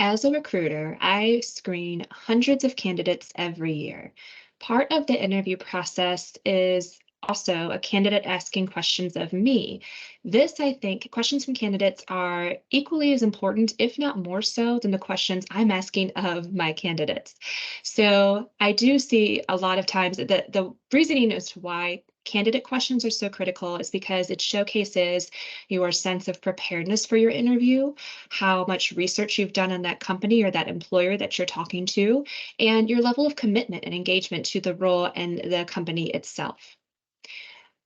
As a recruiter, I screen hundreds of candidates every year. Part of the interview process is also a candidate asking questions of me. This, I think, questions from candidates are equally as important, if not more so, than the questions I'm asking of my candidates. So I do see a lot of times that the reasoning as to why candidate questions are so critical is because it showcases your sense of preparedness for your interview, how much research you've done on that company or that employer that you're talking to, and your level of commitment and engagement to the role and the company itself.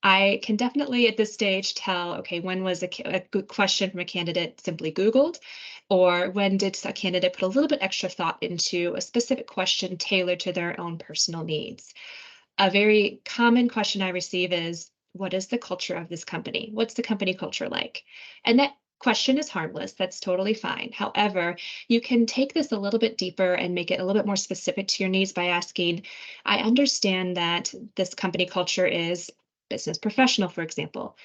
I can definitely at this stage tell, okay, when was a good question from a candidate simply Googled, or when did a candidate put a little bit extra thought into a specific question tailored to their own personal needs. A very common question I receive is, what is the culture of this company? What's the company culture like? And that question is harmless. That's totally fine. However, you can take this a little bit deeper and make it a little bit more specific to your needs by asking, I understand that this company culture is business professional, for example.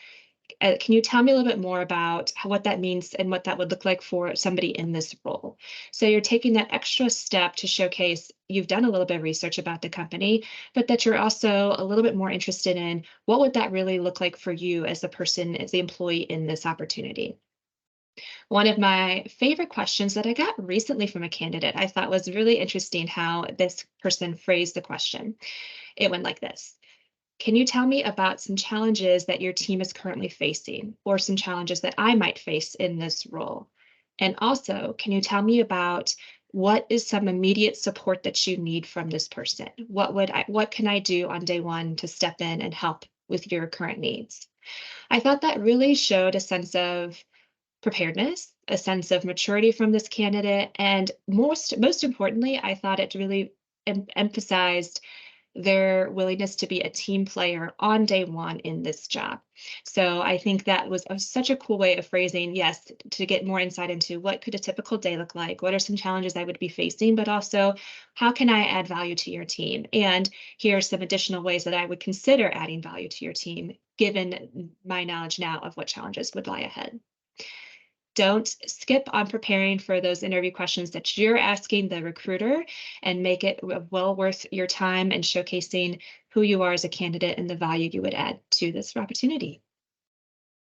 Can you tell me a little bit more about what that means and what that would look like for somebody in this role? So you're taking that extra step to showcase you've done a little bit of research about the company, but that you're also a little bit more interested in what would that really look like for you as the person, as the employee in this opportunity. One of my favorite questions that I got recently from a candidate, I thought was really interesting how this person phrased the question. It went like this. Can you tell me about some challenges that your team is currently facing, or some challenges that I might face in this role? And also, can you tell me about what is some immediate support that you need from this person? What can I do on day one to step in and help with your current needs? I thought that really showed a sense of preparedness, a sense of maturity from this candidate, and most importantly, I thought it really emphasized their willingness to be a team player on day one in this job. So I think that was such a cool way of phrasing, yes, to get more insight into what could a typical day look like? What are some challenges I would be facing? But also, how can I add value to your team? And here are some additional ways that I would consider adding value to your team, given my knowledge now of what challenges would lie ahead. Don't skip on preparing for those interview questions that you're asking the recruiter, and make it well worth your time and showcasing who you are as a candidate and the value you would add to this opportunity.